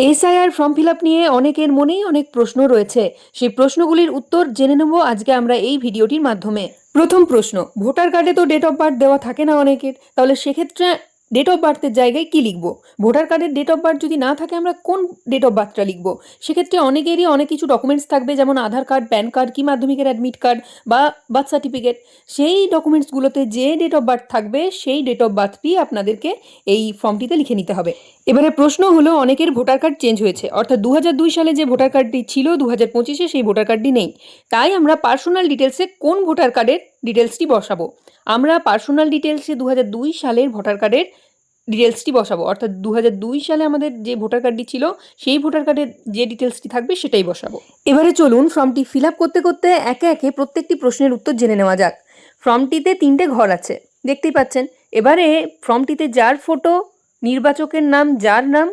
SIR form fill up নিয়ে অনেকের মনেই অনেক প্রশ্ন রয়েছে। সেই প্রশ্নগুলির উত্তর জেনে নেব আজকে আমরা এই ভিডিওটির মাধ্যমে। প্রথম প্রশ্ন, ভোটার কার্ডে তো ডেট অফ বার্থ দেওয়া থাকে না অনেকের, তাহলে সেক্ষেত্রে ডেট অফ বার্থের জায়গায় কি লিখব? ভোটার কার্ডের ডেট অফ বার্থ যদি না থাকে আমরা কোন ডেট অফ বার্থটা লিখব? সেক্ষেত্রে অনেকেরই অনেক কিছু ডকুমেন্টস থাকবে, যেমন আধার কার্ড, প্যান কার্ড, কি মাধ্যমিকের অ্যাডমিট কার্ড বা বার্থ সার্টিফিকেট। সেই ডকুমেন্টসগুলোতে যে ডেট অফ বার্থ থাকবে সেই ডেট অফ বার্থটি আপনাদেরকে এই ফর্মটিতে লিখে নিতে হবে। এবারে প্রশ্ন হলো, অনেকের ভোটার কার্ড চেঞ্জ হয়েছে, অর্থাৎ 2002 সালে যে ভোটার কার্ডটি ছিল 2025-এ সেই ভোটার কার্ডটি নেই। তাই আমরা পার্সোনাল ডিটেলসে কোন ভোটার কার্ডের ডিটেলসটি বসাবো? আমরা পার্সোনাল ডিটেলসে 2002 সালের ভোটার কার্ডের ডিটেলসটি বসাবো, অর্থাৎ 2002 সালে আমাদের যে ভোটার কার্ডটি ছিল সেই ভোটার কার্ডের যে ডিটেলসটি থাকবে সেটাই বসাবো। এবারে চলুন ফর্মটি ফিল আপ করতে করতে একে একে প্রত্যেকটি প্রশ্নের উত্তর জেনে নেওয়া যাক। ফর্মটিতে 3টে ঘর আছে, দেখতেই পাচ্ছেন। এবারে ফর্মটিতে যার ফটো, নির্বাচকের নাম, যার নাম,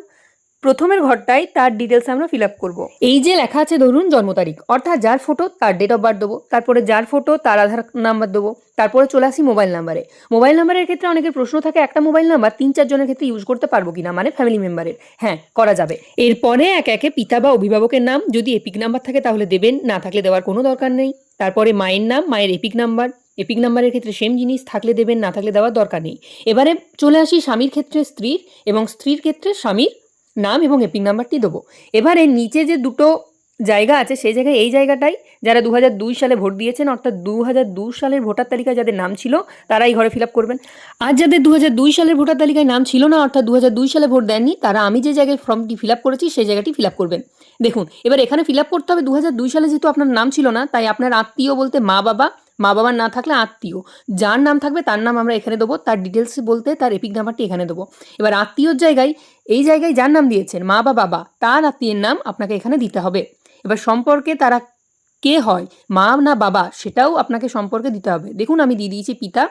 প্রথমের ঘরটায় তার ডিটেলস আমরা ফিল আপ করবো। এই যে লেখা আছে ধরুন জন্ম তারিখ, অর্থাৎ যার ফটো তার ডেট অফ বার্থ দেবো, তারপরে যার ফটো তার আধার নাম্বার দেবো, তারপরে চলে আসি মোবাইল নাম্বারে। মোবাইল নাম্বারের ক্ষেত্রে অনেকের প্রশ্ন থাকে, একটা মোবাইল নাম্বার 3-4 জনের ক্ষেত্রে ইউজ করতে পারবো কিনা, মানে ফ্যামিলি মেম্বারের। হ্যাঁ, করা যাবে। এরপরে একে একে পিতা বা অভিভাবকের নাম, যদি এপিক নাম্বার থাকে তাহলে দেবেন, না থাকলে দেওয়ার কোনো দরকার নেই। তারপরে মায়ের নাম, মায়ের এপিক নাম্বার। এপিক নাম্বারের ক্ষেত্রে সেম জিনিস, থাকলে দেবেন, না থাকলে দেওয়ার দরকার নেই। এবারে চলে আসি স্বামীর ক্ষেত্রে স্ত্রীর, এবং স্ত্রীর ক্ষেত্রে স্বামীর নাম এবং এপিক নাম্বারটি দেবো। এবারে নিচে যে দুটো জায়গা আছে সেই জায়গায়, এই জায়গাটাই যারা 2002 সালে ভোট দিয়েছেন, অর্থাৎ 2002 সালের ভোটার তালিকায় যাদের নাম ছিল তারা এই ঘরে ফিল আপ করবেন। আর যাদের 2002 সালের ভোটার তালিকায় নাম ছিল না, অর্থাৎ 2002 সালে ভোট দেননি, তারা আমি যে জায়গায় ফর্মটি ফিল আপ করেছি সেই জায়গাটি ফিল আপ করবেন। দেখুন, এবার এখানে ফিল আপ করতে হবে 2002 সালে যেহেতু আপনার নাম ছিল না, তাই আপনার আত্মীয় বলতে মা বাবা, মা বাবার না থাকলে আত্মীয়, যার নাম থাকবে তার নাম আমরা এখানে দেবো, তার ডিটেলস বলতে তার এপিক নাম্বারটি এখানে দেবো। এবার আত্মীয়র জায়গায়, এই জায়গায় যার নাম দিয়েছেন মা বা বাবা, তার আত্মীয়ের নাম আপনাকে এখানে দিতে হবে। এবার সম্পর্কে তারা কে হয়, মা না বাবা, সেটাও আপনাকে সম্পর্কে দিতে হবে। দেখুন আমি দিয়ে দিয়েছি পিতা।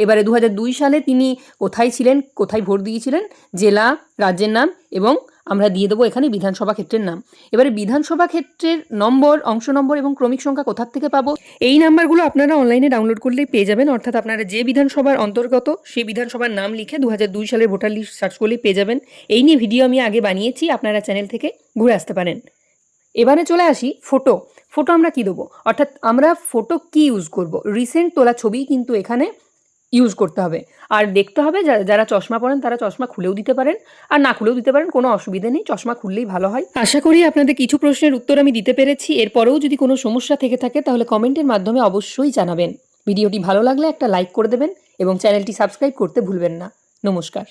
এবারে 2002 সালে তিনি কোথায় ছিলেন, কোথায় ভোট দিয়েছিলেন, জেলা, রাজ্যের নাম, এবং আমরা দিয়ে দেবো এখানে বিধানসভা ক্ষেত্রের নাম। এবারে বিধানসভা ক্ষেত্রের নম্বর, অংশ নম্বর এবং ক্রমিক সংখ্যা কোথার থেকে পাবো? এই নাম্বারগুলো আপনারা অনলাইনে ডাউনলোড করলেই পেয়ে যাবেন, অর্থাৎ আপনারা যে বিধানসভার অন্তর্গত সেই বিধানসভার নাম লিখে 2002 সালের ভোটার লিস্ট সার্চ করলেই পেয়ে যাবেন। এই নিয়ে ভিডিও আমি আগে বানিয়েছি, আপনারা চ্যানেল থেকে ঘুরে আসতে পারেন। এবারে চলে আসি ফটো। ফটো আমরা কি দেবো, অর্থাৎ আমরা ফটো কি ইউজ করব? রিসেন্ট তোলা ছবি কিন্তু এখানে ইউজ করতে হবে। আর দেখতে হবে যারা চশমা পরেন তারা চশমা খুলেও দিতে পারেন, আর না খুলেও দিতে পারেন, কোনো অসুবিধা নেই, চশমা খুললেই ভালো হয়। আশা করি আপনাদের কিছু প্রশ্নের উত্তর আমি দিতে পেরেছি। এরপরেও যদি কোনো সমস্যা থেকে থাকে তাহলে কমেন্টের মাধ্যমে অবশ্যই জানাবেন। ভিডিওটি ভালো লাগলে একটা লাইক করে দেবেন এবং চ্যানেলটি সাবস্ক্রাইব করতে ভুলবেন না। নমস্কার।